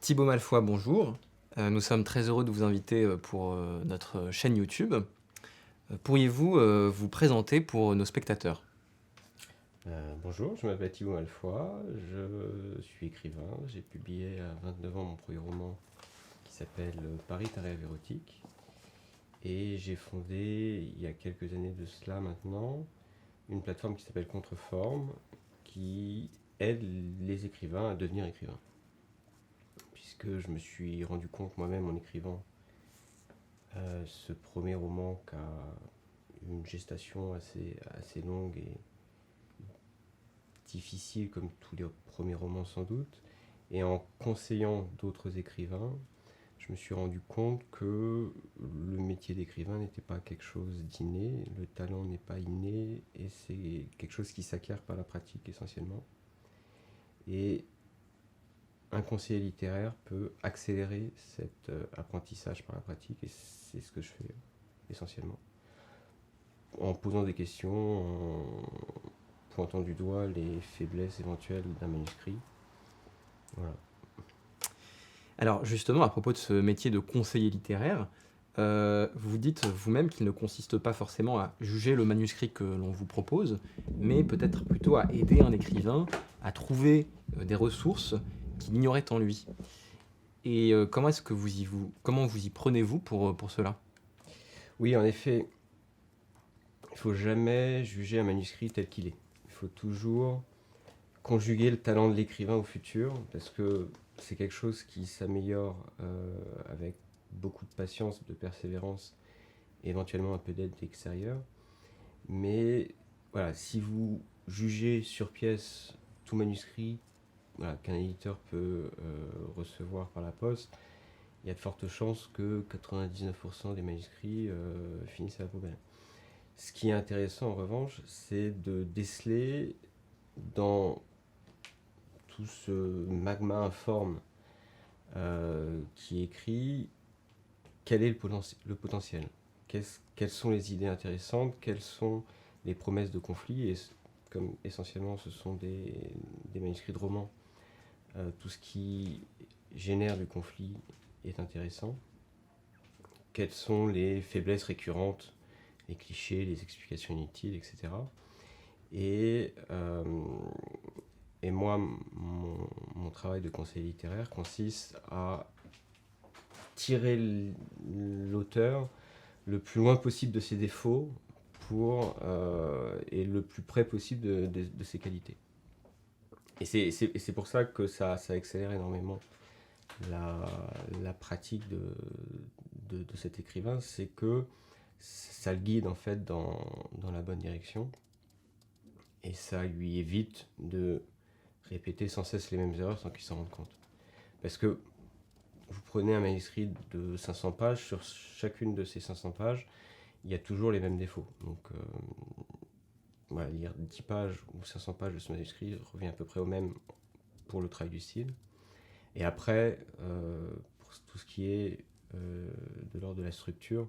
Thibaut Malfoy, bonjour. Nous sommes très heureux de vous inviter pour notre chaîne YouTube. Pourriez-vous vous présenter pour nos spectateurs? Bonjour, je m'appelle Thibaut Malfoy, je suis écrivain. J'ai publié à 29 ans mon premier roman qui s'appelle Paris, ta rêve érotique. Et j'ai fondé, il y a quelques années de cela maintenant, une plateforme qui s'appelle Contreforme, qui aide les écrivains à devenir écrivains. Puisque je me suis rendu compte moi-même en écrivant ce premier roman qui a une gestation assez longue et difficile comme tous les premiers romans sans doute. Et en conseillant d'autres écrivains, je me suis rendu compte que le métier d'écrivain n'était pas quelque chose d'inné, le talent n'est pas inné, et c'est quelque chose qui s'acquiert par la pratique essentiellement. Et un conseiller littéraire peut accélérer cet apprentissage par la pratique, et c'est ce que je fais essentiellement. En posant des questions, en pointant du doigt les faiblesses éventuelles d'un manuscrit. Voilà. Alors justement, à propos de ce métier de conseiller littéraire, vous dites vous-même qu'il ne consiste pas forcément à juger le manuscrit que l'on vous propose, mais peut-être plutôt à aider un écrivain à trouver des ressources qu'il ignorait en lui. Et comment vous y prenez-vous pour cela? Oui, en effet, il ne faut jamais juger un manuscrit tel qu'il est. Il faut toujours conjuguer le talent de l'écrivain au futur, parce que c'est quelque chose qui s'améliore avec beaucoup de patience, de persévérance, et éventuellement un peu d'aide extérieure. Mais voilà, si vous jugez sur pièce tout manuscrit qu'un éditeur peut recevoir par la poste, il y a de fortes chances que 99% des manuscrits finissent à la poubelle. Ce qui est intéressant en revanche, c'est de déceler dans tout ce magma informe qui écrit quel est le potentiel, quelles sont les idées intéressantes, quelles sont les promesses de conflit, et comme essentiellement ce sont des manuscrits de romans, tout ce qui génère du conflit est intéressant. Quelles sont les faiblesses récurrentes, les clichés, les explications inutiles, etc. Et, euh, et moi, mon travail de conseiller littéraire consiste à tirer l'auteur le plus loin possible de ses défauts et le plus près possible de ses qualités. Et c'est pour ça que ça accélère énormément la, la pratique de cet écrivain, c'est que ça le guide en fait dans la bonne direction, et ça lui évite de répéter sans cesse les mêmes erreurs sans qu'il s'en rende compte. Parce que vous prenez un manuscrit de 500 pages, sur chacune de ces 500 pages, il y a toujours les mêmes défauts. Donc voilà, lire 10 pages ou 500 pages de ce manuscrit revient à peu près au même pour le travail du style. Et après, pour tout ce qui est de l'ordre de la structure,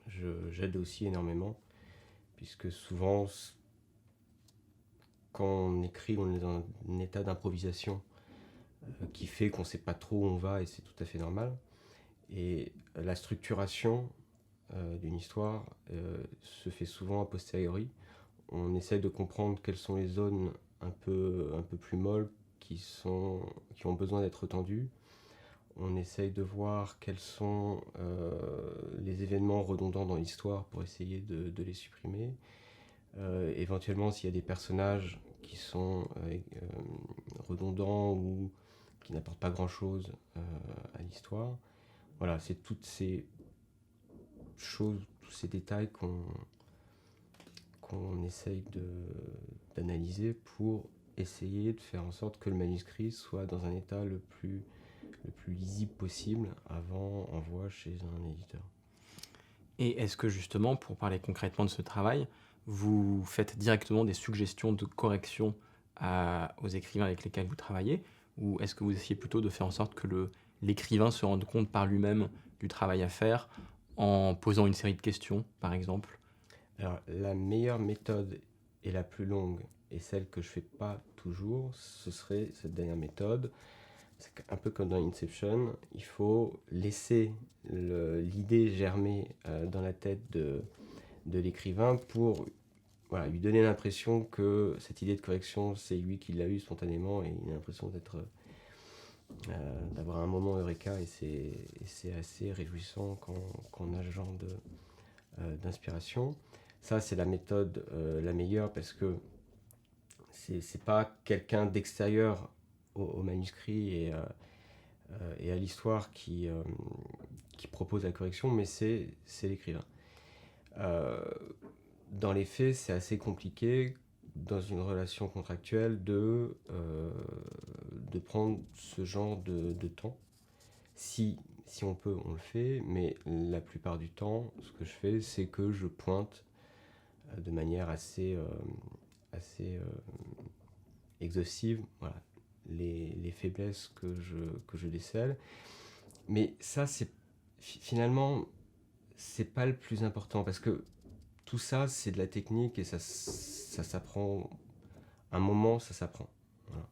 j'aide aussi énormément, puisque souvent, quand on écrit, on est dans un état d'improvisation qui fait qu'on ne sait pas trop où on va, et c'est tout à fait normal. Et la structuration d'une histoire se fait souvent a posteriori. On essaie de comprendre quelles sont les zones un peu plus molles qui ont besoin d'être tendues. On essaye de voir quels sont les événements redondants dans l'histoire pour essayer de les supprimer. Éventuellement, s'il y a des personnages qui sont redondants ou qui n'apportent pas grand-chose à l'histoire. Voilà, c'est toutes ces choses, tous ces détails qu'on essaye d'analyser pour essayer de faire en sorte que le manuscrit soit dans un état le plus lisible possible avant envoi chez un éditeur. Et est-ce que justement, pour parler concrètement de ce travail, vous faites directement des suggestions de correction aux écrivains avec lesquels vous travaillez, ou est-ce que vous essayez plutôt de faire en sorte que l'écrivain se rende compte par lui-même du travail à faire en posant une série de questions, par exemple? Alors, la meilleure méthode et la plus longue, et celle que je ne fais pas toujours, ce serait cette dernière méthode. C'est un peu comme dans Inception, il faut laisser l'idée germer dans la tête de l'écrivain pour voilà, lui donner l'impression que cette idée de correction, c'est lui qui l'a eue spontanément et il a l'impression d'avoir un moment eureka et c'est assez réjouissant quand on a ce genre d'inspiration. Ça, c'est la méthode la meilleure parce que c'est pas quelqu'un d'extérieur au manuscrit et à l'histoire qui propose la correction, mais c'est l'écrivain. Dans les faits, c'est assez compliqué dans une relation contractuelle de prendre ce genre de temps. Si on peut, on le fait, mais la plupart du temps, ce que je fais, c'est que je pointe de manière assez exhaustive voilà, les faiblesses que je décèle. Mais ça, finalement, c'est pas le plus important parce que tout ça, c'est de la technique et ça s'apprend. Un moment, ça s'apprend. Voilà.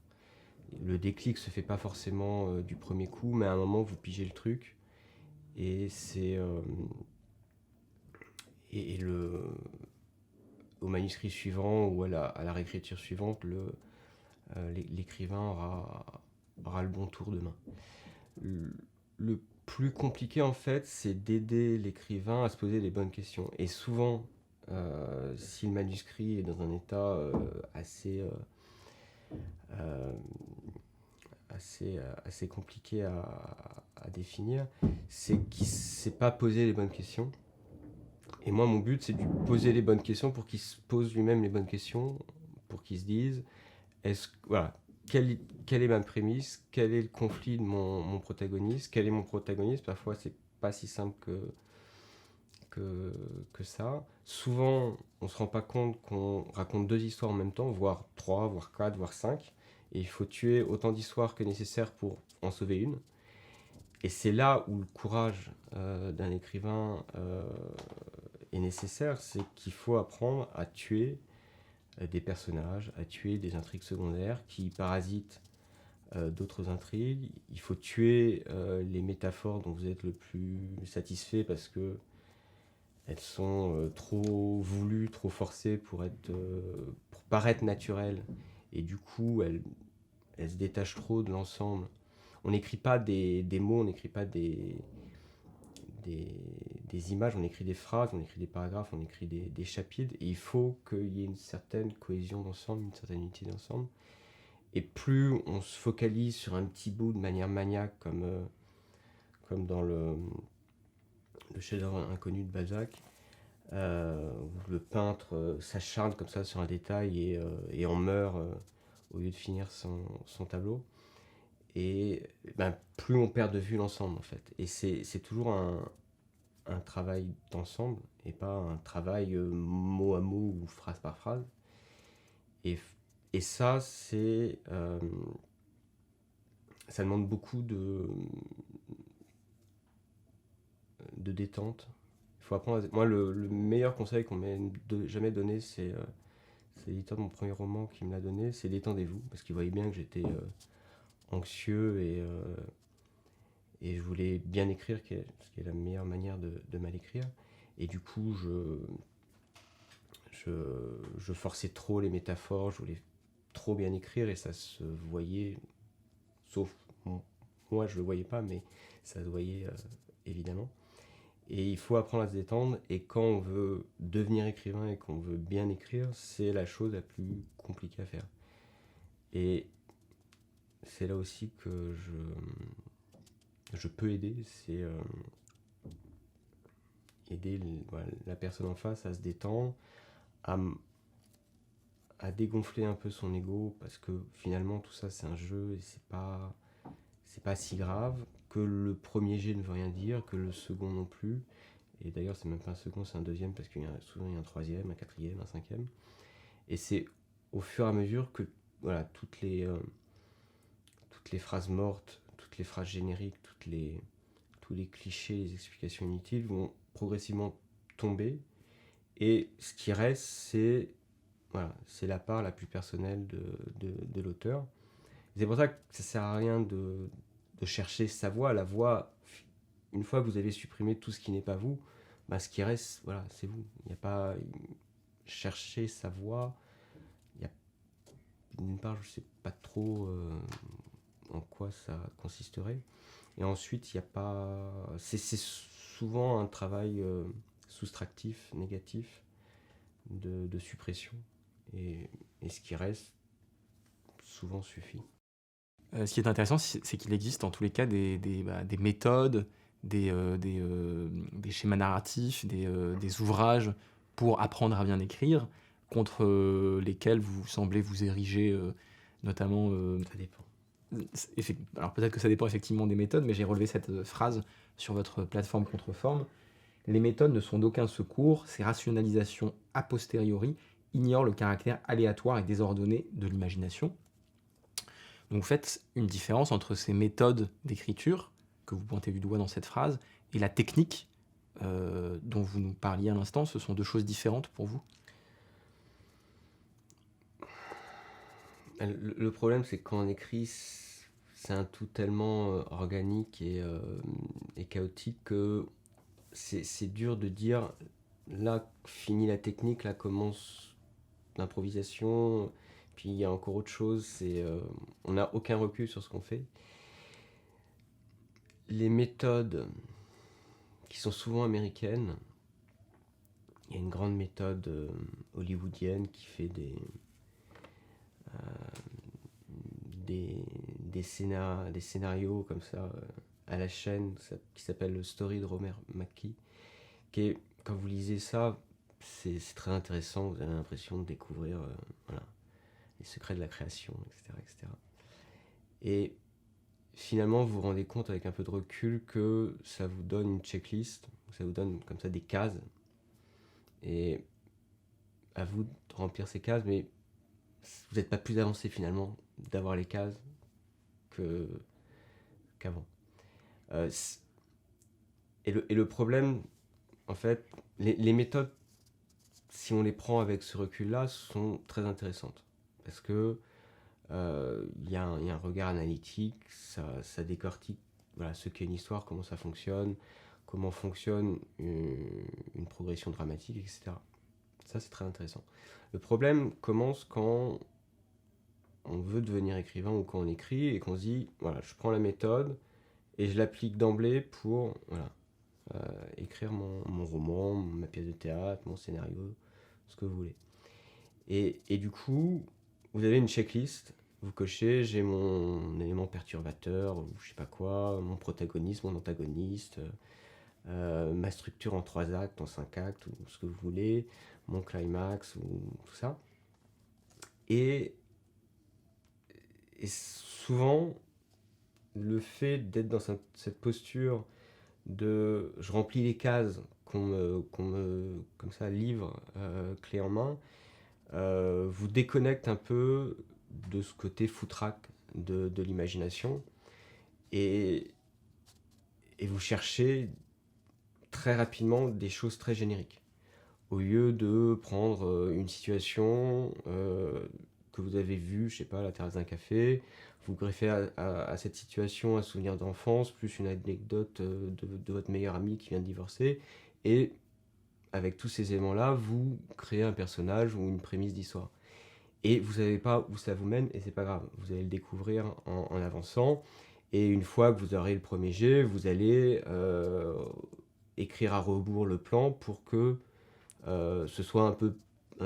Le déclic se fait pas forcément du premier coup, mais à un moment, vous pigez le truc et c'est et au manuscrit suivant ou à la réécriture suivante, l'écrivain aura le bon tour de main. Le plus compliqué, en fait, c'est d'aider l'écrivain à se poser les bonnes questions. Et souvent, si le manuscrit est dans un état assez compliqué à définir, c'est qu'il ne s'est pas posé les bonnes questions. Et moi, mon but, c'est de lui poser les bonnes questions pour qu'il se pose lui-même les bonnes questions, pour qu'il se dise, voilà, quelle est ma prémisse, quel est le conflit de mon protagoniste, quel est mon protagoniste. Parfois, c'est pas si simple que ça. Souvent, on se rend pas compte qu'on raconte 2 histoires en même temps, voire 3, voire 4, voire 5. Et il faut tuer autant d'histoires que nécessaire pour en sauver une. Et c'est là où le courage d'un écrivain est nécessaire, c'est qu'il faut apprendre à tuer des personnages, à tuer des intrigues secondaires qui parasitent d'autres intrigues. Il faut tuer les métaphores dont vous êtes le plus satisfait parce que elles sont trop voulues, trop forcées pour paraître naturelles. Et du coup, elles se détachent trop de l'ensemble. On n'écrit pas des mots, on n'écrit pas des images, on écrit des phrases, on écrit des paragraphes, on écrit des chapitres. Et il faut qu'il y ait une certaine cohésion d'ensemble, une certaine unité d'ensemble. Et plus on se focalise sur un petit bout de manière maniaque, comme dans le chef-d'œuvre inconnu de Balzac, où le peintre s'acharne comme ça sur un détail et en meurt au lieu de finir son tableau. Et plus on perd de vue l'ensemble, en fait. Et c'est toujours un travail d'ensemble et pas un travail mot à mot ou phrase par phrase. Et ça, ça demande beaucoup de détente. Il faut apprendre. Moi, le meilleur conseil qu'on m'ait jamais donné, c'est l'éditeur de mon premier roman qui me l'a donné, c'est détendez-vous, parce qu'il voyait bien que j'étais anxieux et je voulais bien écrire, ce qui est la meilleure manière de mal écrire. Et du coup, je forçais trop les métaphores, je voulais trop bien écrire et ça se voyait, sauf moi je le voyais pas, mais ça se voyait évidemment. Et il faut apprendre à se détendre, et quand on veut devenir écrivain et qu'on veut bien écrire, c'est la chose la plus compliquée à faire. Et c'est là aussi que je peux aider, c'est aider la personne en face à se détendre, à dégonfler un peu son ego, parce que finalement tout ça c'est un jeu et c'est pas si grave, que le premier jet ne veut rien dire, que le second non plus. Et d'ailleurs, c'est même pas un second, c'est un deuxième, parce qu'il y a souvent un troisième, un quatrième, un cinquième. Et c'est au fur et à mesure que voilà, toutes les phrases mortes, toutes les phrases génériques, tous les clichés, les explications inutiles vont progressivement tomber. Et ce qui reste, c'est la part la plus personnelle de l'auteur. C'est pour ça que ça sert à rien de chercher sa voix. La voix, une fois que vous avez supprimé tout ce qui n'est pas vous, bah, ce qui reste, voilà, c'est vous. Il n'y a pas chercher sa voix. Il y a, d'une part, je ne sais pas trop en quoi ça consisterait. Et ensuite, il n'y a pas. C'est souvent un travail soustractif, négatif, de suppression. Et ce qui reste, souvent suffit. Ce qui est intéressant, c'est qu'il existe en tous les cas des méthodes, des schémas narratifs, des ouvrages pour apprendre à bien écrire, contre lesquels vous semblez vous ériger, notamment... Ça dépend. Alors peut-être que ça dépend effectivement des méthodes, mais j'ai relevé cette phrase sur votre plateforme Contreforme. Les méthodes ne sont d'aucun secours, ces rationalisations a posteriori ignorent le caractère aléatoire et désordonné de l'imagination. Donc vous faites une différence entre ces méthodes d'écriture, que vous pointez du doigt dans cette phrase, et la technique dont vous nous parliez à l'instant. Ce sont deux choses différentes pour vous? Le problème, c'est que quand on écrit, c'est un tout tellement organique et chaotique que c'est dur de dire là finit la technique, là commence l'improvisation, puis il y a encore autre chose. On n'a aucun recul sur ce qu'on fait. Les méthodes qui sont souvent américaines, il y a une grande méthode hollywoodienne qui fait des scénarios comme ça à la chaîne qui s'appelle le Story de Romer McKee, qui est, quand vous lisez ça, c'est très intéressant, vous avez l'impression de découvrir voilà, les secrets de la création, etc., etc. Et finalement, vous vous rendez compte avec un peu de recul que ça vous donne une checklist, ça vous donne comme ça des cases, et à vous de remplir ces cases, mais vous n'êtes pas plus avancé finalement d'avoir les cases qu'avant. Et le problème, en fait, les méthodes, si on les prend avec ce recul-là, sont très intéressantes. Parce que y a un regard analytique, ça décortique voilà, ce qu'est une histoire, comment ça fonctionne, comment fonctionne une progression dramatique, etc. Ça, c'est très intéressant. Le problème commence quand on veut devenir écrivain ou quand on écrit et qu'on se dit, voilà, je prends la méthode et je l'applique d'emblée pour voilà, écrire mon roman, ma pièce de théâtre, mon scénario, ce que vous voulez. Et du coup, vous avez une checklist, vous cochez, j'ai mon élément perturbateur, ou je sais pas quoi, mon protagoniste, mon antagoniste, ma structure en 3 actes, en 5 actes, ou ce que vous voulez, mon climax, ou tout ça. Et souvent, le fait d'être dans cette posture de je remplis les cases qu'on me comme ça livre clé en main, vous déconnecte un peu de ce côté foutraque de l'imagination et vous cherchez très rapidement des choses très génériques. Au lieu de prendre une situation que vous avez vue, je sais pas, à la terrasse d'un café, vous greffez à cette situation un souvenir d'enfance, plus une anecdote de votre meilleur ami qui vient de divorcer, et avec tous ces éléments-là, vous créez un personnage ou une prémisse d'histoire. Et vous savez pas où ça vous mène, et c'est pas grave, vous allez le découvrir en avançant, et une fois que vous aurez le premier jet, vous allez écrire à rebours le plan pour que ce soit un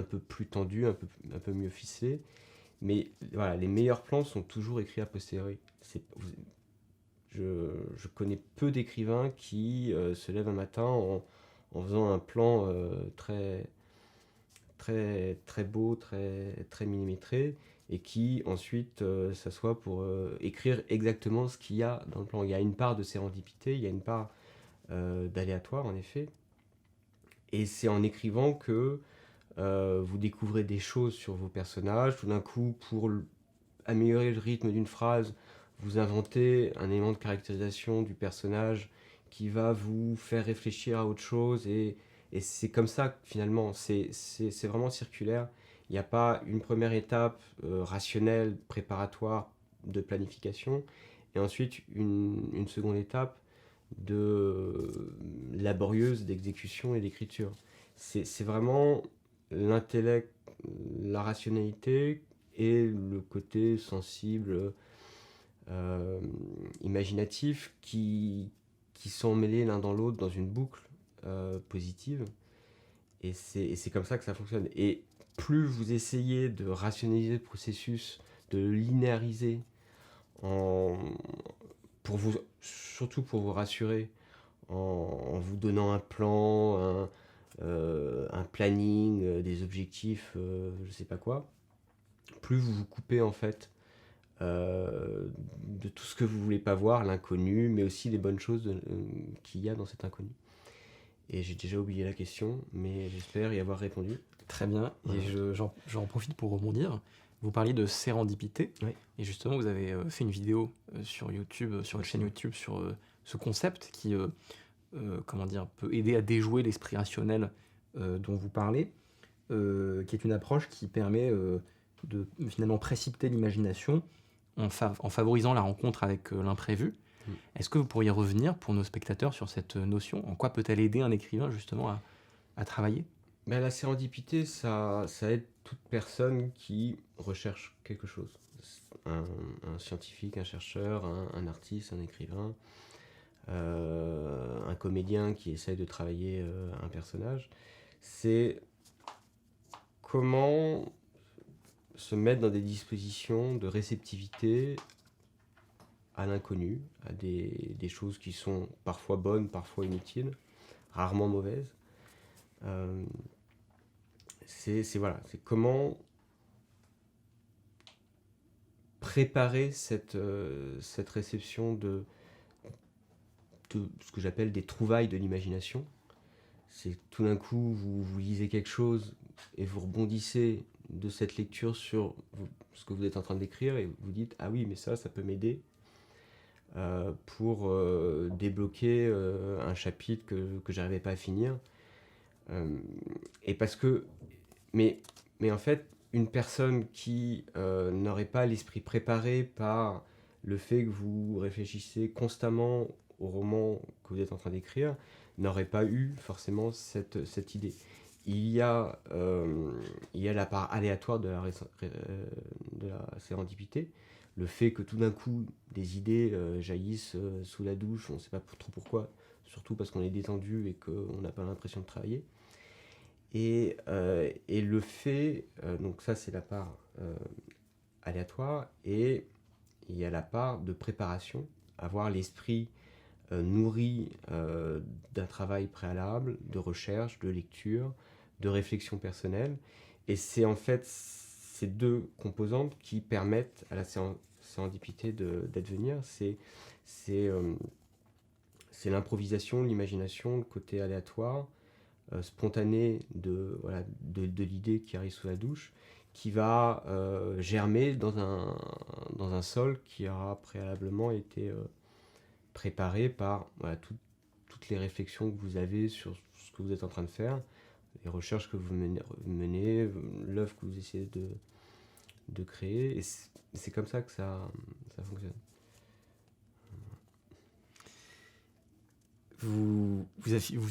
peu plus tendu, un peu mieux ficelé. Mais voilà, les meilleurs plans sont toujours écrits a posteriori. Je connais peu d'écrivains qui se lèvent un matin en faisant un plan très beau, très millimétré, et qui ensuite s'assoit pour écrire exactement ce qu'il y a dans le plan. Il y a une part de sérendipité, il y a une part d'aléatoire en effet. Et c'est en écrivant que vous découvrez des choses sur vos personnages. Tout d'un coup, pour améliorer le rythme d'une phrase, vous inventez un élément de caractérisation du personnage qui va vous faire réfléchir à autre chose. Et c'est comme ça, finalement, c'est vraiment circulaire. Il n'y a pas une première étape rationnelle, préparatoire, de planification, et ensuite une seconde étape laborieuse d'exécution et d'écriture. C'est vraiment l'intellect, la rationalité et le côté sensible, imaginatif qui sont mêlés l'un dans l'autre dans une boucle positive. Et c'est comme ça que ça fonctionne. Et plus vous essayez de rationaliser le processus, de le linéariser, surtout pour vous rassurer, en vous donnant un plan, un planning, des objectifs, je sais pas quoi, plus vous vous coupez en fait de tout ce que vous voulez pas voir, l'inconnu, mais aussi les bonnes choses qu'il y a dans cet inconnu. Et j'ai déjà oublié la question, mais j'espère y avoir répondu. Très bien, Voilà. et j'en profite pour rebondir. Vous parliez de sérendipité, Oui. et justement vous avez fait une vidéo sur YouTube, sur votre chaîne YouTube, sur ce concept qui peut aider à déjouer l'esprit rationnel dont vous parlez, qui est une approche qui permet de finalement précipiter l'imagination en favorisant la rencontre avec l'imprévu. Est-ce que vous pourriez revenir pour nos spectateurs sur cette notion? En quoi peut-elle aider un écrivain justement à travailler? Ben, la sérendipité, ça aide toute personne qui recherche quelque chose. Un scientifique, un chercheur, un artiste, un écrivain, un comédien qui essaye de travailler un personnage. C'est comment se mettre dans des dispositions de réceptivité à l'inconnu, à des choses qui sont parfois bonnes, parfois inutiles, rarement mauvaises. C'est comment préparer cette réception de ce que j'appelle des trouvailles de l'imagination. C'est tout d'un coup, vous lisez quelque chose et vous rebondissez de cette lecture sur ce que vous êtes en train d'écrire et vous dites « Ah oui, mais ça peut m'aider pour débloquer un chapitre que j'arrivais pas à finir. » Et parce que... Mais en fait, une personne qui n'aurait pas l'esprit préparé par le fait que vous réfléchissez constamment au roman que vous êtes en train d'écrire, n'aurait pas eu forcément cette idée. Il y a la part aléatoire de la sérendipité, le fait que tout d'un coup des idées jaillissent sous la douche, on ne sait pas trop pourquoi, surtout parce qu'on est détendu et qu'on n'a pas l'impression de travailler. Et le fait, donc ça c'est la part aléatoire, et il y a la part de préparation, avoir l'esprit nourri d'un travail préalable, de recherche, de lecture, de réflexion personnelle. Et c'est en fait ces deux composantes qui permettent à la sérendipité d'advenir. C'est l'improvisation, l'imagination, le côté aléatoire, spontané de l'idée qui arrive sous la douche, qui va germer dans un sol qui aura préalablement été préparé par toutes les réflexions que vous avez sur ce que vous êtes en train de faire, les recherches que vous menez, l'œuvre que vous essayez de créer, et c'est comme ça que ça fonctionne. Vous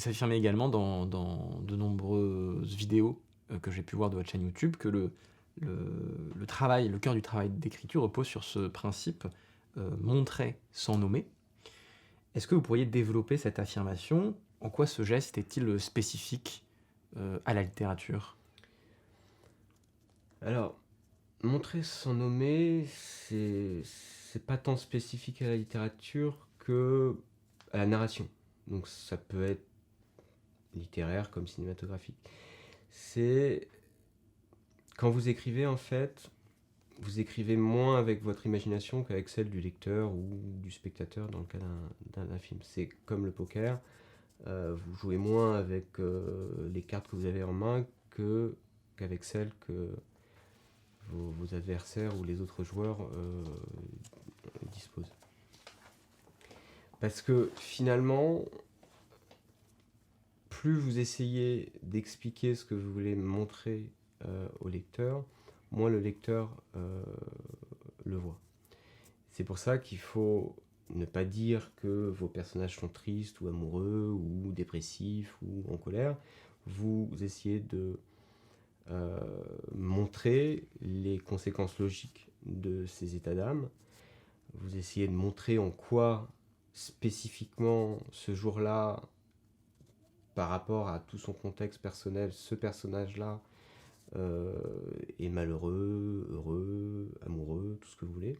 affirmez également dans de nombreuses vidéos que j'ai pu voir de votre chaîne YouTube que le travail, le cœur du travail d'écriture repose sur ce principe montrer sans nommer. Est-ce que vous pourriez développer cette affirmation? En quoi ce geste est-il spécifique à la littérature? Alors, montrer sans nommer, c'est pas tant spécifique à la littérature que à la narration. Donc ça peut être littéraire comme cinématographique. C'est quand vous écrivez, en fait, vous écrivez moins avec votre imagination qu'avec celle du lecteur ou du spectateur dans le cas d'un film. C'est comme le poker, vous jouez moins avec les cartes que vous avez en main qu'avec celles que vos adversaires ou les autres joueurs disposent. Parce que finalement, plus vous essayez d'expliquer ce que vous voulez montrer au lecteur, moins le lecteur le voit. C'est pour ça qu'il faut ne pas dire que vos personnages sont tristes ou amoureux ou dépressifs ou en colère. Vous essayez de montrer les conséquences logiques de ces états d'âme. Vous essayez de montrer en quoi spécifiquement ce jour-là, par rapport à tout son contexte personnel, ce personnage-là est malheureux, heureux, amoureux, tout ce que vous voulez,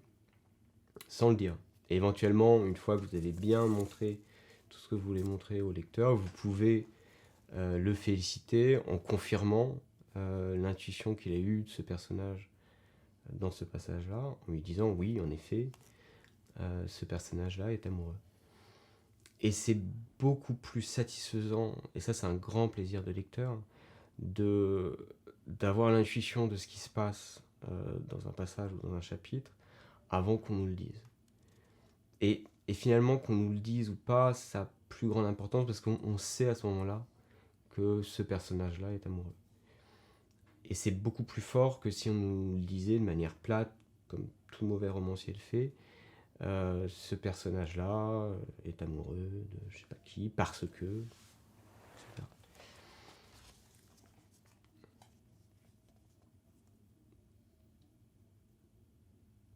sans le dire. Et éventuellement, une fois que vous avez bien montré tout ce que vous voulez montrer au lecteur, vous pouvez le féliciter en confirmant l'intuition qu'il a eue de ce personnage dans ce passage-là, en lui disant oui, en effet, ce personnage-là est amoureux. Et c'est beaucoup plus satisfaisant, et ça c'est un grand plaisir de lecteur, d'avoir l'intuition de ce qui se passe dans un passage ou dans un chapitre avant qu'on nous le dise. Et finalement, qu'on nous le dise ou pas, ça a plus grande importance parce qu'on sait à ce moment-là que ce personnage-là est amoureux. Et c'est beaucoup plus fort que si on nous le disait de manière plate, comme tout mauvais romancier le fait. Ce personnage-là est amoureux de je sais pas qui, parce que,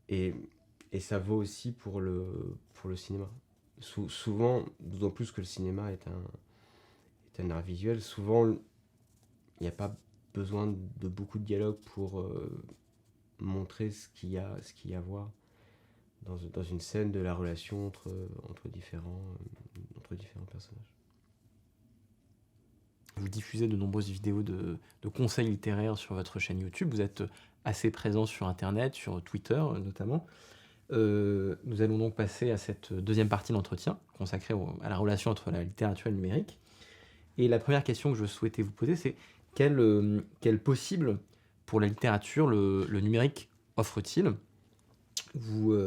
etc. Et ça vaut aussi pour le cinéma. Souvent, d'autant plus que le cinéma est un art visuel, souvent il n'y a pas besoin de beaucoup de dialogue pour montrer ce qu'il y a à voir dans une scène de la relation entre différents personnages. Vous diffusez de nombreuses vidéos de conseils littéraires sur votre chaîne YouTube. Vous êtes assez présent sur Internet, sur Twitter notamment. Nous allons donc passer à cette deuxième partie de l'entretien consacrée à la relation entre la littérature et le numérique. Et la première question que je souhaitais vous poser, c'est quel possible pour la littérature le numérique offre-t-il ? Vous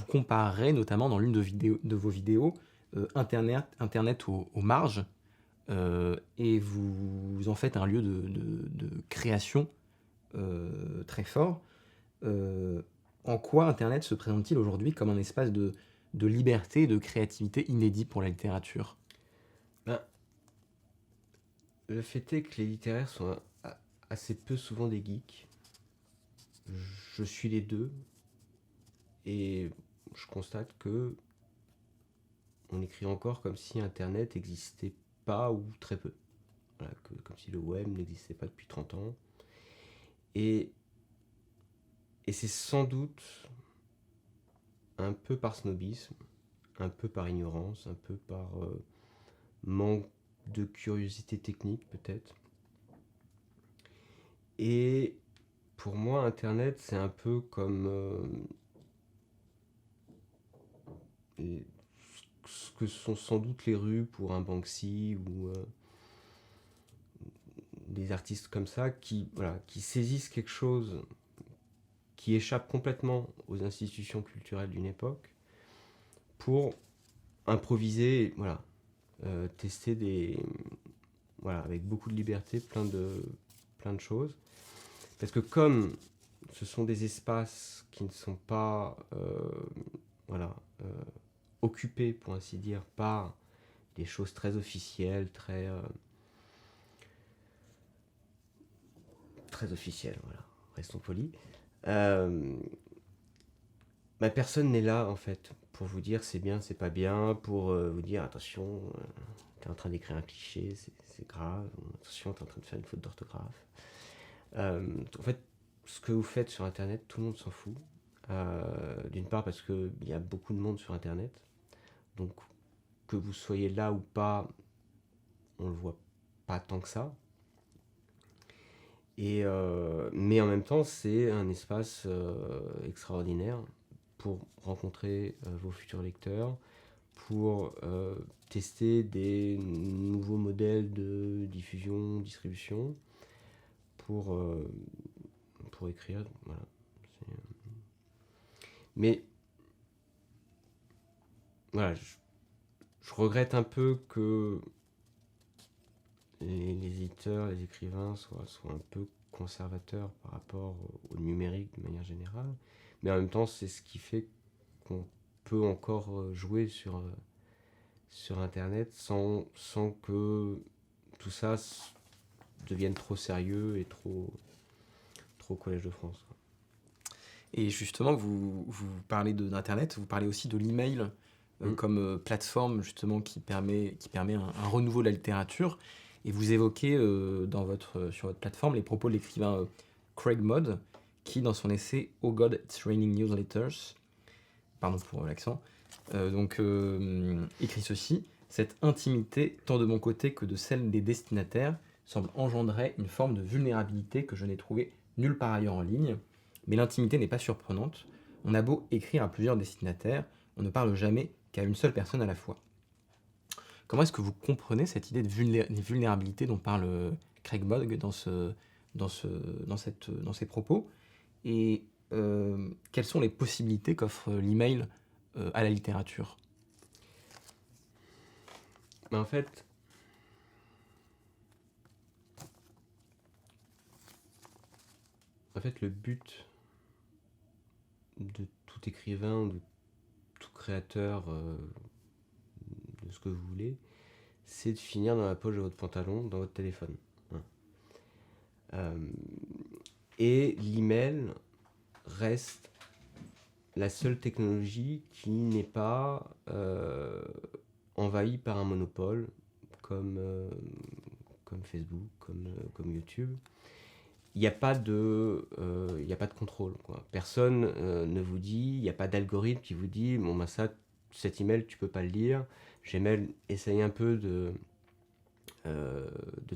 comparerez notamment dans l'une de vos vidéos Internet aux marges, et vous en faites un lieu de création très fort. En quoi Internet se présente-t-il aujourd'hui comme un espace de liberté et de créativité inédit pour la littérature ? Le fait est que les littéraires sont assez peu souvent des geeks. Je suis les deux. Et je constate que on écrit encore comme si Internet n'existait pas ou très peu. Voilà, comme si le web n'existait pas depuis 30 ans. Et c'est sans doute un peu par snobisme, un peu par ignorance, un peu par manque de curiosité technique peut-être. Et pour moi, Internet, c'est un peu comme ce que sont sans doute les rues pour un Banksy ou des artistes comme ça qui saisissent quelque chose qui échappe complètement aux institutions culturelles d'une époque pour improviser, tester avec beaucoup de liberté plein de choses. Parce que comme ce sont des espaces qui ne sont pas occupés, pour ainsi dire, par des choses très officielles, très officielles, voilà, restons polis. Personne n'est là en fait pour vous dire c'est bien, c'est pas bien, pour vous dire attention, t'es en train d'écrire un cliché, c'est grave, attention, t'es en train de faire une faute d'orthographe. En fait, ce que vous faites sur Internet, tout le monde s'en fout. D'une part parce qu'il y a beaucoup de monde sur Internet, donc que vous soyez là ou pas, on le voit pas tant que ça. Mais en même temps, c'est un espace extraordinaire pour rencontrer vos futurs lecteurs, pour tester des nouveaux modèles de diffusion, distribution, pour écrire. Voilà. Mais voilà, je regrette un peu que les éditeurs, les écrivains soient un peu conservateurs par rapport au numérique de manière générale. Mais en même temps, c'est ce qui fait qu'on peut encore jouer sur Internet sans que tout ça devienne trop sérieux et trop Collège de France, quoi. Et justement, vous parlez d'Internet, vous parlez aussi de l'email comme plateforme justement qui permet un renouveau de la littérature. Et vous évoquez sur votre plateforme les propos de l'écrivain Craig Modd, qui dans son essai Oh God, It's Raining Newsletters, pardon pour l'accent, écrit ceci: cette intimité, tant de mon côté que de celle des destinataires, semble engendrer une forme de vulnérabilité que je n'ai trouvée nulle part ailleurs en ligne. Mais l'intimité n'est pas surprenante. On a beau écrire à plusieurs destinataires, on ne parle jamais qu'à une seule personne à la fois. Comment est-ce que vous comprenez cette idée de vulnérabilité dont parle Craig Modd dans ses propos? Et quelles sont les possibilités qu'offre l'email à la littérature? Mais en fait, le but de tout écrivain ou de tout créateur de ce que vous voulez, c'est de finir dans la poche de votre pantalon, dans votre téléphone. Et l'email reste la seule technologie qui n'est pas envahie par un monopole comme Facebook, comme YouTube. Il n'y a pas de contrôle, quoi. Personne ne vous dit, il n'y a pas d'algorithme qui vous dit bon ben cet email tu peux pas le lire. Gmail essaye un peu de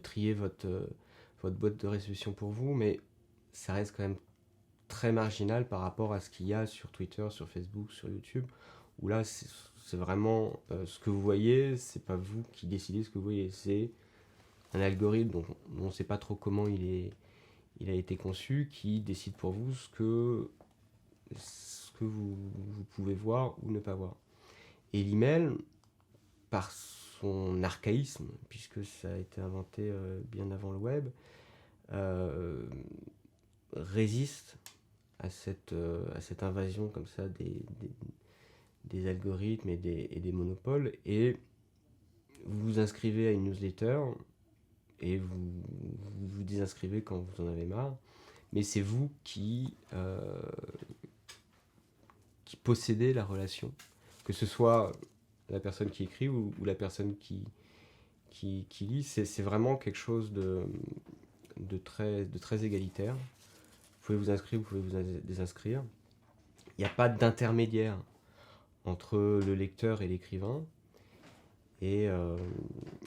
trier votre boîte de réception pour vous, mais ça reste quand même très marginal par rapport à ce qu'il y a sur Twitter, sur Facebook, sur YouTube, où là c'est vraiment ce que vous voyez, c'est pas vous qui décidez ce que vous voyez, c'est un algorithme dont on ne sait pas trop comment il a été conçu, qui décide pour vous ce que vous pouvez voir ou ne pas voir. Et l'email, par son archaïsme, puisque ça a été inventé bien avant le web, résiste à cette invasion comme ça des algorithmes et des monopoles. Et vous vous inscrivez à une newsletter et vous vous désinscrivez quand vous en avez marre, mais c'est vous qui possédez la relation, que ce soit la personne qui écrit ou la personne qui lit. C'est vraiment quelque chose de très égalitaire. Vous pouvez vous inscrire, vous pouvez vous désinscrire. Il n'y a pas d'intermédiaire entre le lecteur et l'écrivain. Et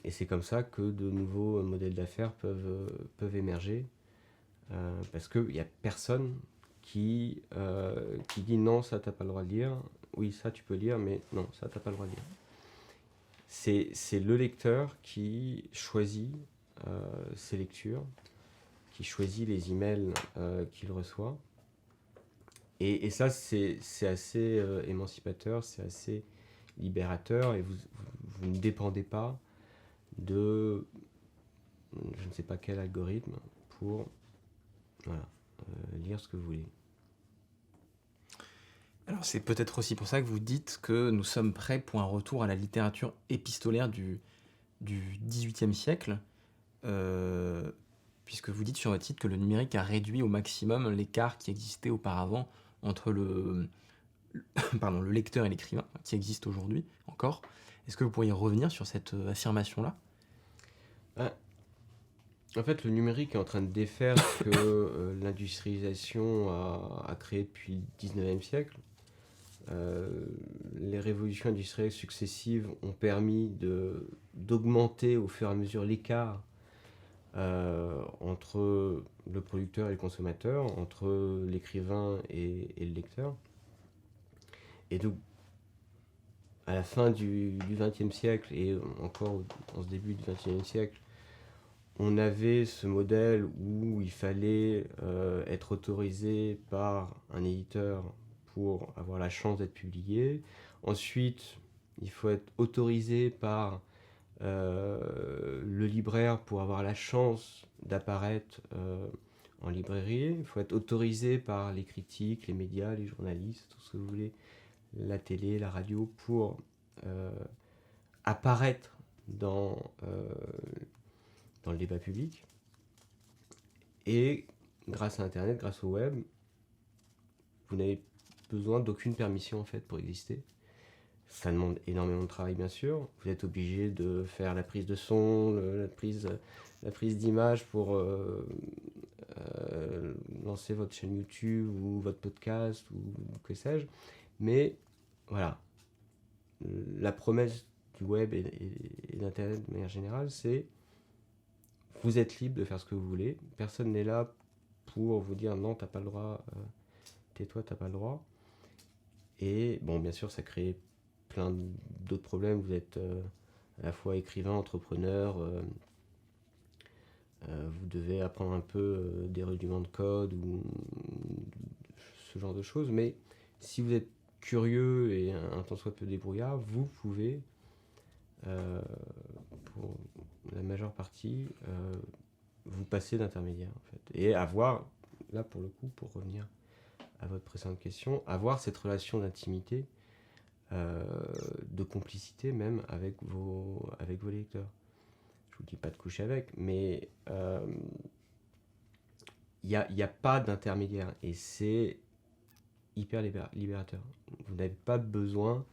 c'est comme ça que de nouveaux modèles d'affaires peuvent émerger. Parce qu'il n'y a personne qui dit non, ça t'as pas le droit de lire. Oui, ça tu peux lire, mais non, ça t'as pas le droit de lire. C'est le lecteur qui choisit ses lectures, qui choisit les emails qu'il reçoit. Et ça, c'est assez émancipateur, c'est assez libérateur, et vous ne dépendez pas de je ne sais pas quel algorithme pour lire ce que vous voulez. Alors c'est peut-être aussi pour ça que vous dites que nous sommes prêts pour un retour à la littérature épistolaire du XVIIIe siècle, puisque vous dites sur votre site que le numérique a réduit au maximum l'écart qui existait auparavant entre le lecteur et l'écrivain, qui existe aujourd'hui encore. Est-ce que vous pourriez revenir sur cette affirmation-là ? En fait, le numérique est en train de défaire ce que l'industrialisation a créé depuis le 19e siècle. Les révolutions industrielles successives ont permis d'augmenter au fur et à mesure l'écart entre le producteur et le consommateur, entre l'écrivain et le lecteur. Et donc, à la fin du XXe siècle et encore en ce début du XXIe siècle, on avait ce modèle où il fallait être autorisé par un éditeur pour avoir la chance d'être publié. Ensuite, il faut être autorisé par le libraire pour avoir la chance d'apparaître en librairie. Il faut être autorisé par les critiques, les médias, les journalistes, tout ce que vous voulez, la télé, la radio, pour apparaître dans le débat public. Et grâce à Internet, grâce au web, vous n'avez besoin d'aucune permission en fait pour exister. Ça demande énormément de travail bien sûr. Vous êtes obligé de faire la prise de son, la prise d'image pour lancer votre chaîne YouTube ou votre podcast ou que sais-je. Mais voilà, la promesse du web et d'Internet de manière générale, c'est vous êtes libre de faire ce que vous voulez. Personne n'est là pour vous dire non, t'as pas le droit, tais-toi, t'as pas le droit. Et bon, bien sûr, ça crée plein d'autres problèmes. Vous êtes à la fois écrivain, entrepreneur, vous devez apprendre un peu des rudiments de code ou ce genre de choses. Mais si vous êtes curieux et un tant soit peu débrouillard, vous pouvez, pour la majeure partie, vous passer d'intermédiaire en fait. Et avoir, là pour le coup, pour revenir à votre précédente question, avoir cette relation d'intimité, de complicité même avec vos lecteurs. Je vous dis pas de coucher avec, mais il n'y a pas d'intermédiaire et c'est hyper libérateur. Vous n'avez pas besoin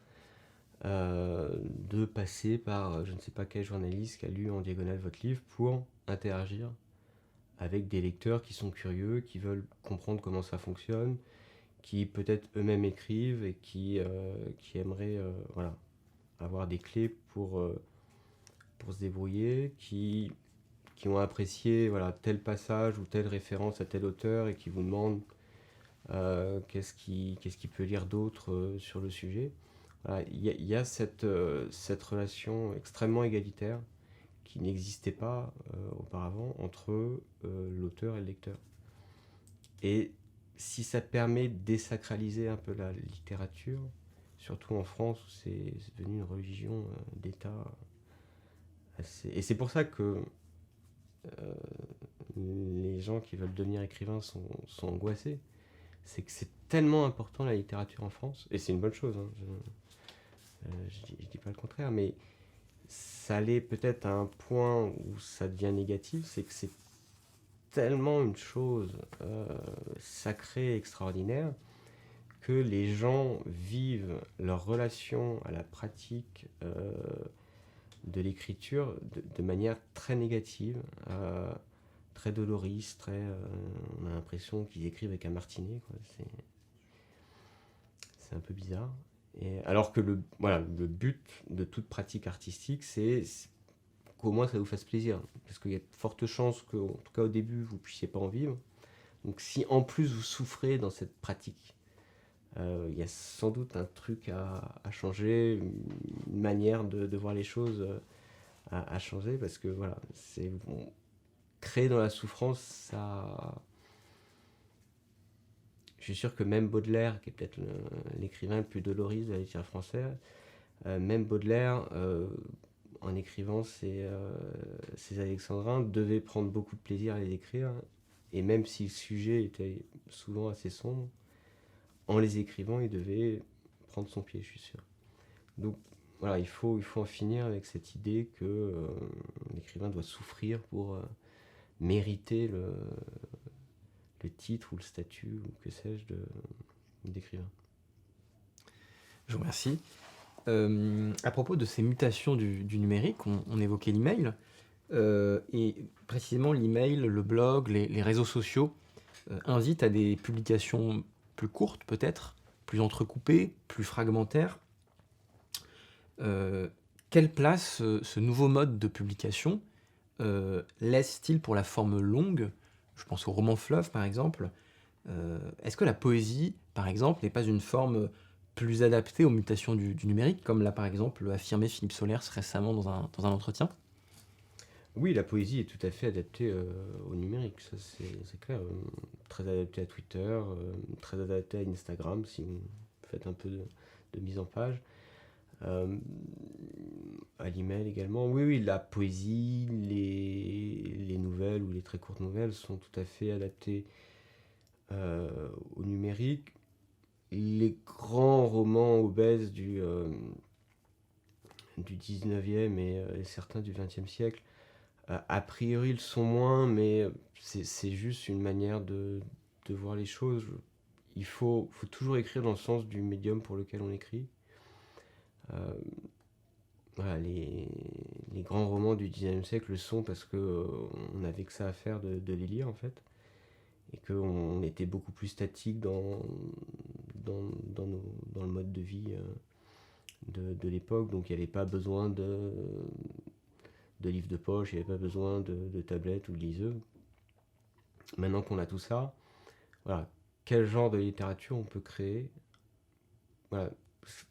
de passer par je ne sais pas quel journaliste qui a lu en diagonale votre livre pour interagir avec des lecteurs qui sont curieux, qui veulent comprendre comment ça fonctionne, qui peut-être eux-mêmes écrivent et qui aimeraient voilà, avoir des clés pour se débrouiller, qui ont apprécié voilà, tel passage ou telle référence à tel auteur et qui vous demandent qu'est-ce qu'il peut lire d'autre sur le sujet. Voilà, y a cette relation extrêmement égalitaire qui n'existait pas auparavant entre l'auteur et le lecteur. Et si ça permet de désacraliser un peu la littérature, surtout en France où c'est devenu une religion d'État assez... Et c'est pour ça que les gens qui veulent devenir écrivains sont angoissés. C'est que c'est tellement important la littérature en France, et c'est une bonne chose, hein, je dis pas le contraire, mais ça allait peut-être à un point où ça devient négatif, c'est que c'est tellement une chose sacrée, extraordinaire, que les gens vivent leur relation à la pratique de l'écriture de manière très négative, très doloriste, on a l'impression qu'ils écrivent avec un martinet, quoi. C'est un peu bizarre. Et alors que le but de toute pratique artistique, c'est qu'au moins ça vous fasse plaisir. Parce qu'il y a de fortes chances qu'en tout cas au début, vous ne puissiez pas en vivre. Donc si en plus vous souffrez dans cette pratique, il y a sans doute un truc à changer, une manière de voir les choses à changer. Parce que voilà, créer dans la souffrance, ça... Je suis sûr que même Baudelaire, qui est peut-être l'écrivain le plus doloriste de la littérature française, même Baudelaire, en écrivant ses alexandrins, devait prendre beaucoup de plaisir à les écrire. Et même si le sujet était souvent assez sombre, en les écrivant, il devait prendre son pied, je suis sûr. Donc voilà, il faut en finir avec cette idée que l'écrivain doit souffrir pour mériter le titre ou le statut ou que sais-je d'écrivain. Je vous remercie. À propos de ces mutations du numérique, on évoquait l'email, et précisément l'email, le blog, les réseaux sociaux invitent à des publications plus courtes peut-être, plus entrecoupées, plus fragmentaires. Quelle place ce nouveau mode de publication laisse-t-il pour la forme longue ? Je pense au roman fleuve par exemple. Est-ce que la poésie, par exemple, n'est pas une forme plus adaptée aux mutations du numérique, comme l'a par exemple affirmé Philippe Solers récemment dans un entretien ? Oui, la poésie est tout à fait adaptée au numérique, ça c'est clair. Très adaptée à Twitter, très adaptée à Instagram, si vous faites un peu de mise en page. à l'email également. Oui, oui, la poésie, les nouvelles ou les très courtes nouvelles sont tout à fait adaptées au numérique. Les grands romans obèses du 19e et certains du 20e siècle, a priori, ils sont moins, mais c'est juste une manière de voir les choses. Il faut toujours écrire dans le sens du médium pour lequel on écrit. Euh, voilà, les grands romans du 19e siècle le sont parce que on n'avait que ça à faire de les lire, en fait. Et qu'on était beaucoup plus statique dans le mode de vie de l'époque. Donc il n'y avait pas besoin de livres de poche, il n'y avait pas besoin de tablettes ou de liseuses. Maintenant qu'on a tout ça, voilà, quel genre de littérature on peut créer? Voilà,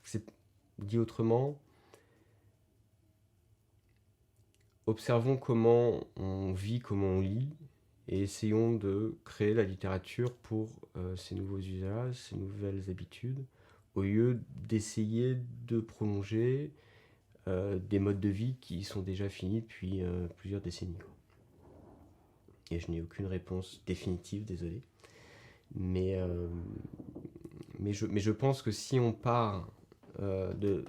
c'est dit autrement, observons comment on vit, comment on lit, et essayons de créer la littérature pour ces nouveaux usages, ces nouvelles habitudes, au lieu d'essayer de prolonger des modes de vie qui sont déjà finis depuis plusieurs décennies. Et je n'ai aucune réponse définitive, désolé. Mais je pense que si on part de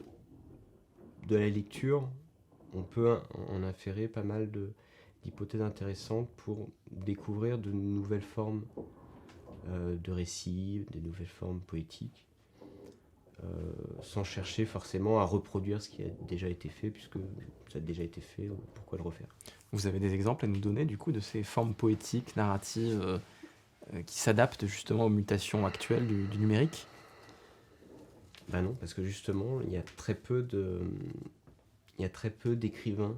la lecture, on peut en inférer pas mal d'hypothèses intéressantes pour découvrir de nouvelles formes de récits, des nouvelles formes poétiques, sans chercher forcément à reproduire ce qui a déjà été fait, puisque ça a déjà été fait, pourquoi le refaire? Vous avez des exemples à nous donner du coup de ces formes poétiques, narratives qui s'adaptent justement aux mutations actuelles du numérique? Ben non, parce que justement, il y a très peu d'écrivains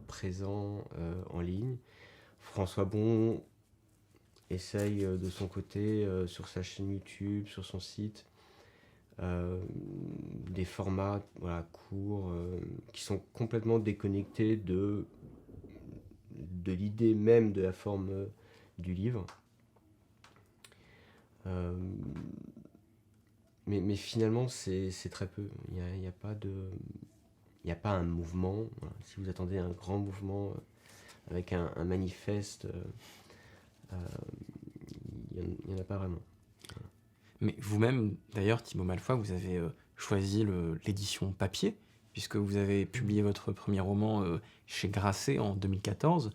présents en ligne. François Bon essaye de son côté, sur sa chaîne YouTube, sur son site, des formats courts qui sont complètement déconnectés de l'idée même de la forme du livre. Mais finalement, c'est très peu. Il n'y a pas un mouvement. Voilà. Si vous attendez un grand mouvement avec un manifeste, il n'y en a pas vraiment. Mais vous-même, d'ailleurs, Thibaut Malfoy, vous avez choisi l'édition papier, puisque vous avez publié votre premier roman chez Grasset en 2014,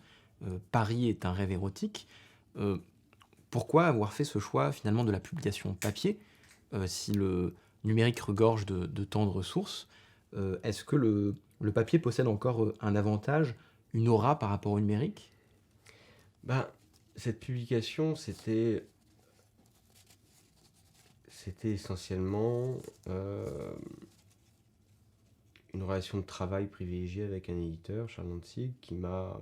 Paris est un rêve érotique. Pourquoi avoir fait ce choix finalement de la publication papier, si le numérique regorge de tant de ressources? Est-ce que le papier possède encore un avantage, une aura par rapport au numérique? Ben, cette publication, c'était essentiellement une relation de travail privilégiée avec un éditeur, Charles Dantzig, qui m'a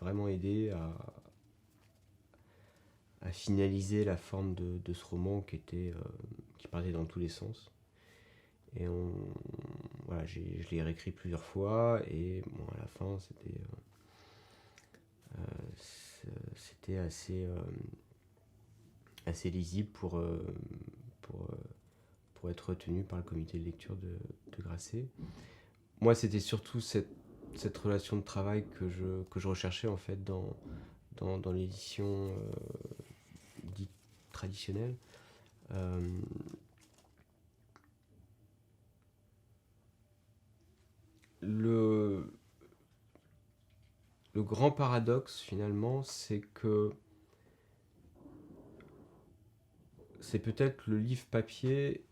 vraiment aidé à finaliser la forme de ce roman qui partait dans tous les sens. Et je l'ai réécrit plusieurs fois, et bon, à la fin, c'était assez lisible pour être retenu par le comité de lecture de Grasset. Moi, c'était surtout cette relation de travail que je recherchais en fait dans l'édition dite traditionnelle. Le grand paradoxe finalement, c'est que c'est peut-être le livre papier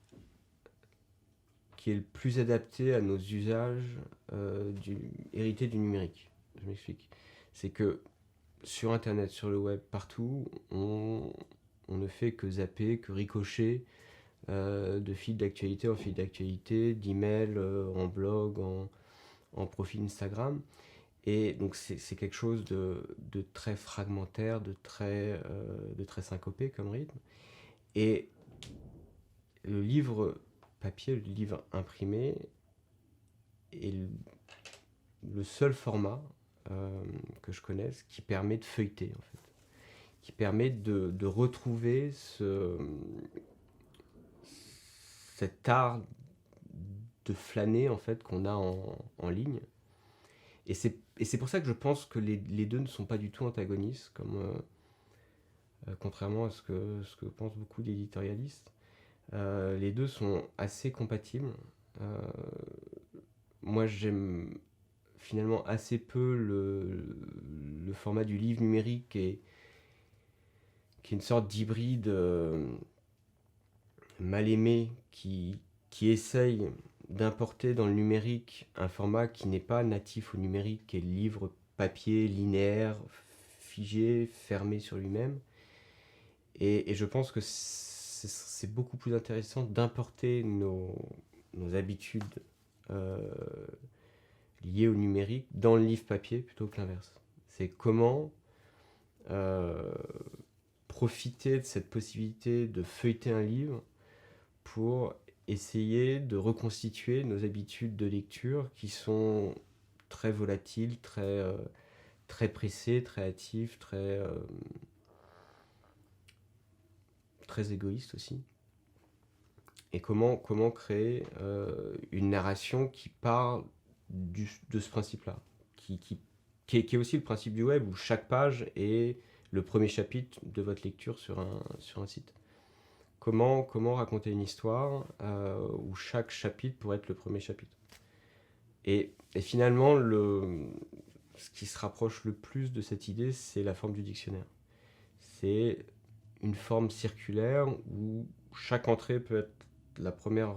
qui est le plus adapté à nos usages hérités du numérique. Je m'explique. C'est que sur Internet, sur le web, partout, on ne fait que zapper, que ricocher de fil d'actualité en fil d'actualité, d'emails en blog, en profil Instagram. Et donc c'est quelque chose de très fragmentaire, de très syncopé comme rythme. Et le livre papier, le livre imprimé, est le seul format que je connaisse qui permet de feuilleter, en fait. Qui permet de retrouver cet art de flâner en fait qu'on a en ligne. Et c'est pour ça que je pense que les deux ne sont pas du tout antagonistes, comme contrairement à ce que pensent beaucoup d'éditorialistes. Les deux sont assez compatibles. Euh, Moi, j'aime finalement assez peu le format du livre numérique qui est une sorte d'hybride mal aimé qui essaye d'importer dans le numérique un format qui n'est pas natif au numérique, qui est le livre papier, linéaire, figé, fermé sur lui-même. Et je pense que c'est beaucoup plus intéressant d'importer nos habitudes euh, liées au numérique dans le livre papier plutôt que l'inverse. C'est comment euh, profiter de cette possibilité de feuilleter un livre pour essayer de reconstituer nos habitudes de lecture qui sont très volatiles, très pressées, très hâtives, très égoïstes aussi. Et comment créer une narration qui parle de ce principe-là, qui est aussi le principe du web, où chaque page est le premier chapitre de votre lecture sur un site. Comment raconter une histoire où chaque chapitre pourrait être le premier chapitre. Et finalement, ce qui se rapproche le plus de cette idée, c'est la forme du dictionnaire. C'est une forme circulaire où chaque entrée peut être la première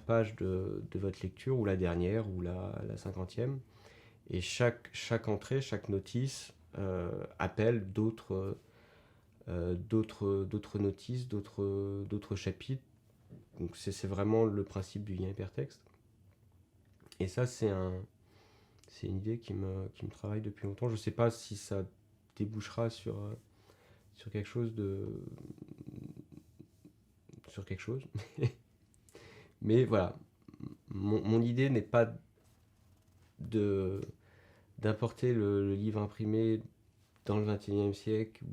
page de votre lecture, ou la dernière, ou la 50e. Et chaque entrée, chaque notice appelle d'autres notices, d'autres chapitres. Donc c'est vraiment le principe du lien hypertexte. Et ça, c'est une idée qui me travaille depuis longtemps. Je ne sais pas si ça débouchera sur quelque chose mais voilà, mon idée n'est pas d'importer le livre imprimé dans le XXIe siècle,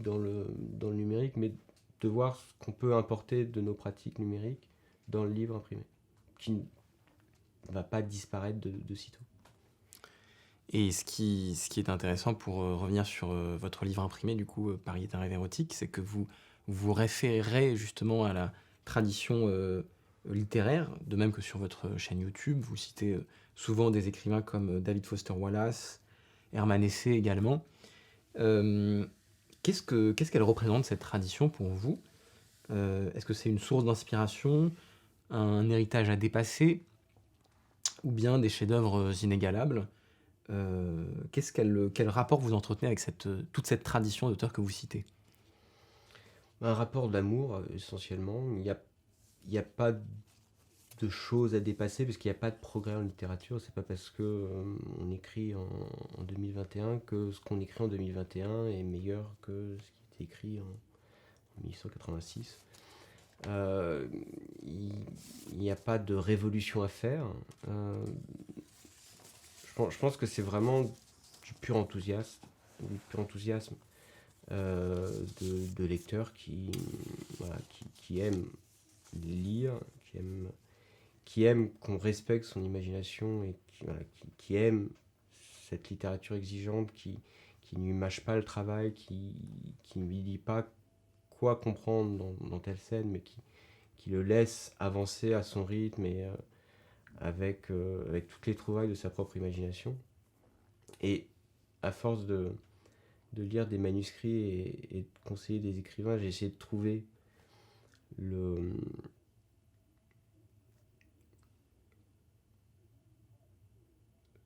dans le numérique, mais de voir ce qu'on peut importer de nos pratiques numériques dans le livre imprimé, qui ne va pas disparaître de sitôt. Et ce qui est intéressant pour revenir sur votre livre imprimé, du coup, Paris est un rêve érotique, c'est que vous vous référez justement à la tradition littéraire, de même que sur votre chaîne YouTube. Vous citez souvent des écrivains comme David Foster Wallace, Hermann Hesse également. Qu'est-ce qu'elle représente, cette tradition, pour vous ? Est-ce que c'est une source d'inspiration, un héritage à dépasser, ou bien des chefs-d'œuvre inégalables ? Quel rapport vous entretenez avec toute cette tradition d'auteurs que vous citez ? Un rapport d'amour, essentiellement. Il n'y a pas de choses à dépasser, parce qu'il n'y a pas de progrès en littérature. C'est pas parce que on écrit en 2021 que ce qu'on écrit en 2021 est meilleur que ce qui était écrit en 1886. Il n'y a pas de révolution à faire. Je pense que c'est vraiment du pur enthousiasme de lecteurs qui aiment lire, qui aiment qu'on respecte son imagination, et qui aiment cette littérature exigeante, qui ne lui mâche pas le travail, qui ne lui dit pas quoi comprendre dans telle scène, mais qui le laisse avancer à son rythme et avec toutes les trouvailles de sa propre imagination. Et à force de lire des manuscrits et de conseiller des écrivains, j'ai essayé de trouver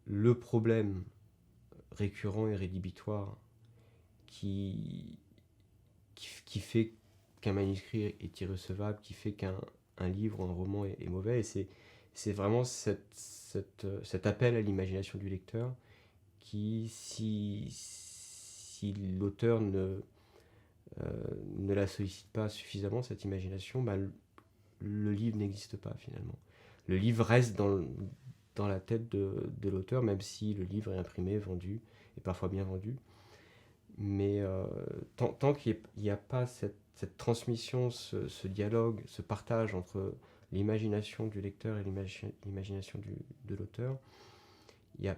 le problème récurrent et rédhibitoire qui fait qu'un manuscrit est irrecevable, qui fait qu'un livre ou un roman est mauvais. Et c'est vraiment cet appel à l'imagination du lecteur qui, si l'auteur ne la sollicite pas suffisamment, cette imagination, le livre n'existe pas finalement. Le livre reste dans la tête de l'auteur, même si le livre est imprimé, vendu, et parfois bien vendu. Mais tant qu'il n'y a pas cette transmission, ce dialogue, ce partage entre l'imagination du lecteur et l'imagination de l'auteur, il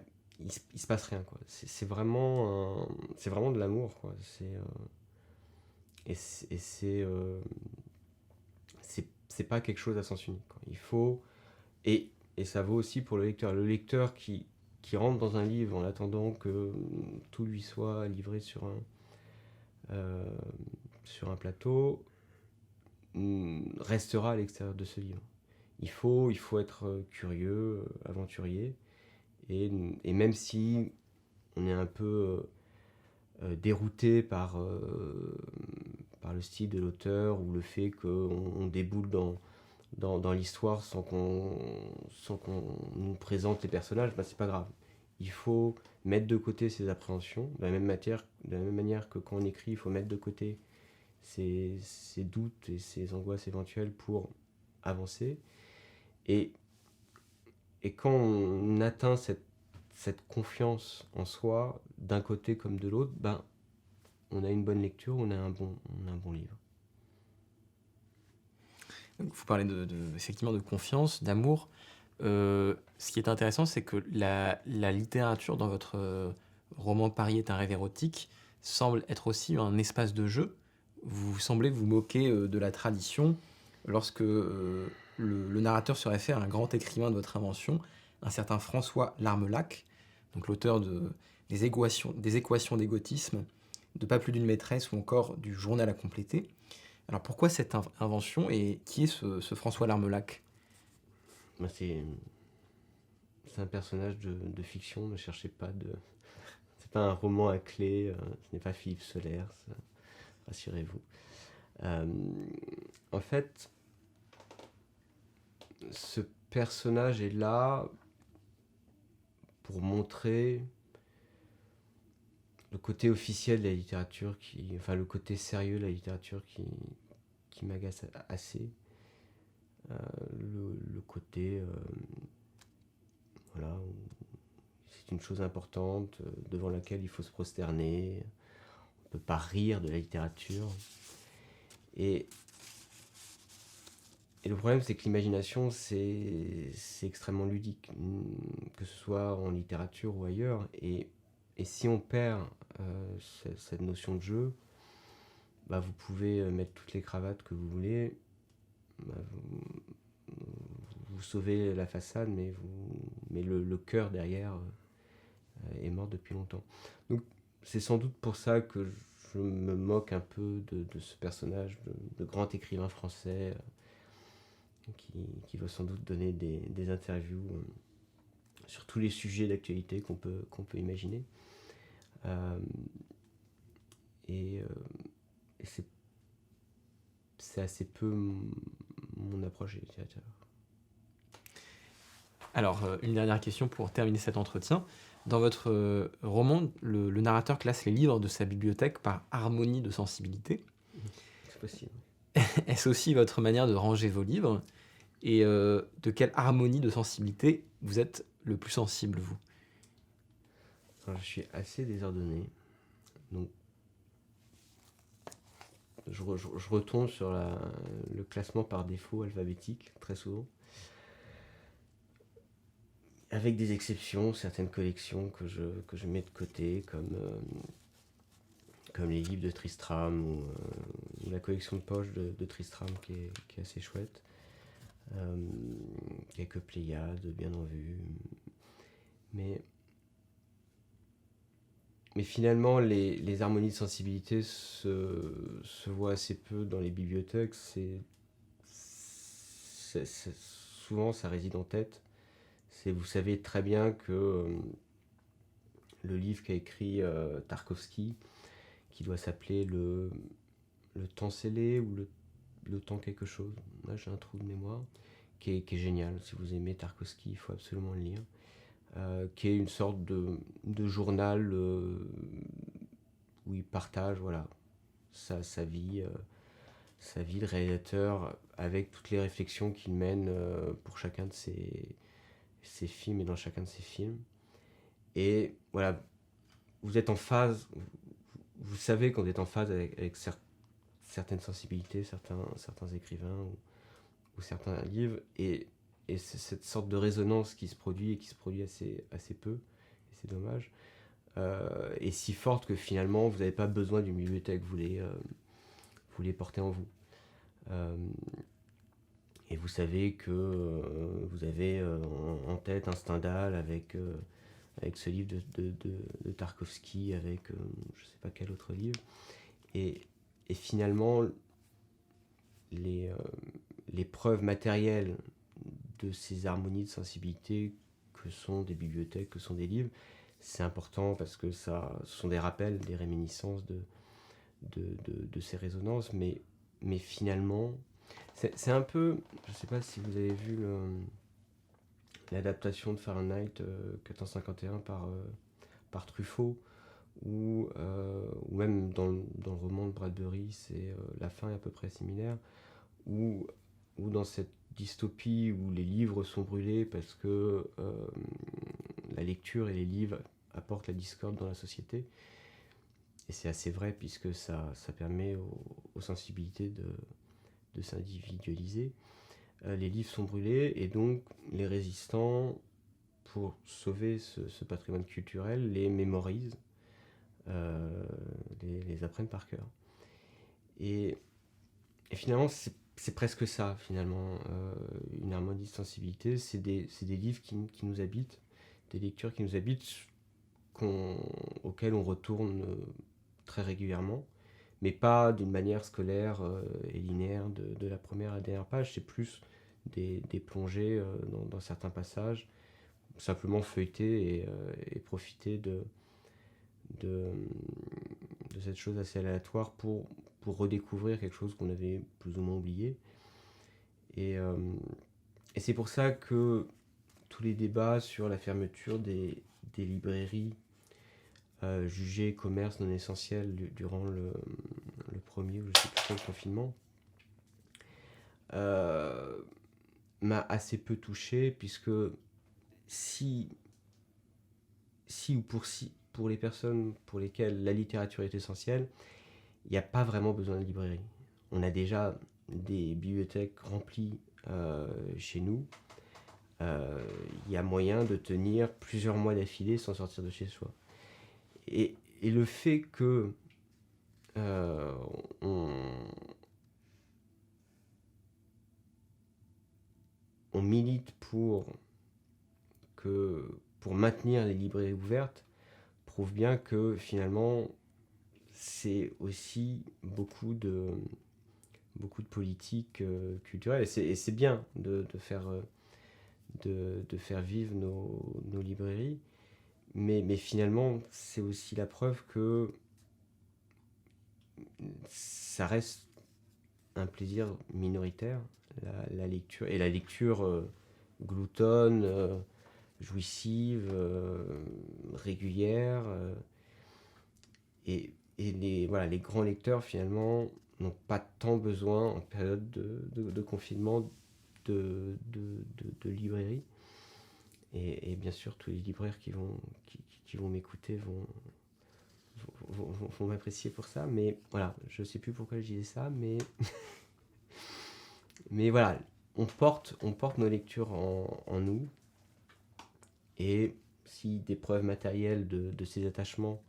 se passe rien, quoi. C'est vraiment, c'est vraiment de l'amour, quoi. C'est pas quelque chose à sens unique, quoi. Il faut, et ça vaut aussi pour le lecteur. Le lecteur qui rentre dans un livre en attendant que tout lui soit livré euh, sur un plateau, restera à l'extérieur de ce livre. Il faut être curieux, aventurier, et même si on est un peu dérouté par le style de l'auteur ou le fait qu'on déboule dans l'histoire sans qu'on nous présente les personnages, bah, c'est pas grave. Il faut mettre de côté ses appréhensions, de la même manière que quand on écrit, il faut mettre de côté ses doutes et ses angoisses éventuelles pour avancer. Et quand on atteint cette confiance en soi, d'un côté comme de l'autre, ben, on a une bonne lecture, on a un bon livre. Donc, vous parlez effectivement de confiance, d'amour. Ce qui est intéressant, c'est que la littérature dans votre roman Paris est un rêve érotique semble être aussi un espace de jeu. Vous semblez vous moquer de la tradition lorsque le narrateur se réfère à un grand écrivain de votre invention, un certain François Larmelac, donc l'auteur des équations d'égotisme, de Pas plus d'une maîtresse ou encore du Journal à compléter. Alors pourquoi cette invention et qui est ce François Larmelac ? Ben, c'est un personnage de fiction, ne cherchez pas de... C'est pas un roman à clé, ce n'est pas Philippe Solers, rassurez-vous. En fait, ce personnage est là pour montrer le côté officiel de la littérature, le côté sérieux de la littérature qui m'agace assez. Le côté, voilà, c'est une chose importante devant laquelle il faut se prosterner. On ne peut pas rire de la littérature. Et le problème, c'est que l'imagination, c'est extrêmement ludique, que ce soit en littérature ou ailleurs. Et si on perd cette notion de jeu, bah, vous pouvez mettre toutes les cravates que vous voulez, bah, vous sauvez la façade, mais le cœur derrière est mort depuis longtemps. Donc c'est sans doute pour ça que je me moque un peu de ce personnage de grand écrivain français qui va sans doute donner des interviews sur tous les sujets d'actualité qu'on peut imaginer. Et c'est assez peu mon approche des littérateurs. Alors, une dernière question pour terminer cet entretien. Dans votre roman, le narrateur classe les livres de sa bibliothèque par harmonie de sensibilité. C'est possible. Est-ce aussi votre manière de ranger vos livres ? Et de quelle harmonie de sensibilité vous êtes le plus sensible, vous ? Alors, je suis assez désordonné. Donc, je retombe sur le classement par défaut alphabétique, très souvent. Avec des exceptions, certaines collections que je mets de côté, comme les livres de Tristram ou la collection de poche de Tristram qui est assez chouette. Quelques Pléiades, bien en vue. Mais finalement, les harmonies de sensibilité se voient assez peu dans les bibliothèques. Souvent, ça réside en tête. Vous savez très bien que le livre qu'a écrit Tarkovsky, qui doit s'appeler le temps scellé ou le temps quelque chose, là j'ai un trou de mémoire, qui est génial. Si vous aimez Tarkovsky, il faut absolument le lire. Qui est une sorte de journal où il partage sa vie, le réalisateur, avec toutes les réflexions qu'il mène pour chacun de ses films et dans chacun de ses films. Et voilà, vous êtes en phase, vous savez quand vous êtes en phase avec certaines sensibilités, certains écrivains certains livres, et c'est cette sorte de résonance qui se produit, et qui se produit assez peu, et c'est dommage, est si forte que finalement vous n'avez pas besoin d'une bibliothèque, vous les portez en vous. Et vous savez que vous avez en tête un Stendhal avec ce livre de Tarkovsky, avec je ne sais pas quel autre livre. Et finalement, les preuves matérielles de ces harmonies de sensibilité que sont des bibliothèques, que sont des livres, c'est important parce que ce sont des rappels, des réminiscences de ces résonances, mais finalement, c'est un peu, je ne sais pas si vous avez vu l'adaptation de Fahrenheit 451 par Truffaut, ou même dans le roman de Bradbury, la fin est à peu près similaire, ou dans cette dystopie où les livres sont brûlés parce que la lecture et les livres apportent la discorde dans la société. Et c'est assez vrai, puisque ça permet aux sensibilités de s'individualiser. Les livres sont brûlés, et donc les résistants, pour sauver ce patrimoine culturel, les mémorisent, les apprennent par cœur. Et finalement, c'est presque ça, finalement, une harmonie de sensibilité. C'est des livres qui nous habitent, des lectures qui nous habitent, auxquelles on retourne très régulièrement, mais pas d'une manière scolaire et linéaire de la première à la dernière page. C'est plus des plongées dans certains passages, simplement feuilleter et profiter de cette chose assez aléatoire pour redécouvrir quelque chose qu'on avait plus ou moins oublié. Et c'est pour ça que tous les débats sur la fermeture des librairies jugées commerce non essentiel durant le premier ou je sais plus quel confinement m'a assez peu touché, puisque si ou pour les personnes pour lesquelles la littérature est essentielle, il n'y a pas vraiment besoin de librairie. On a déjà des bibliothèques remplies chez nous. Il y a moyen de tenir plusieurs mois d'affilée sans sortir de chez soi. Et le fait que on milite pour maintenir les librairies ouvertes prouve bien que finalement c'est aussi beaucoup de politique culturelle, et c'est bien de faire vivre nos librairies, mais finalement c'est aussi la preuve que ça reste un plaisir minoritaire, la lecture, et la lecture gloutonne, jouissive, régulière, et les grands lecteurs finalement n'ont pas tant besoin en période de confinement de librairie, et bien sûr tous les libraires qui vont m'écouter vont m'apprécier pour ça, mais voilà, je sais plus pourquoi je disais ça, mais mais voilà, on porte nos lectures en nous, et si des preuves matérielles de ces attachements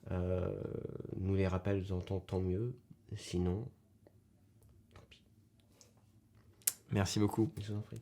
nous les rappellent de temps en temps, tant mieux, sinon, tant pis. Merci beaucoup. Je vous en prie.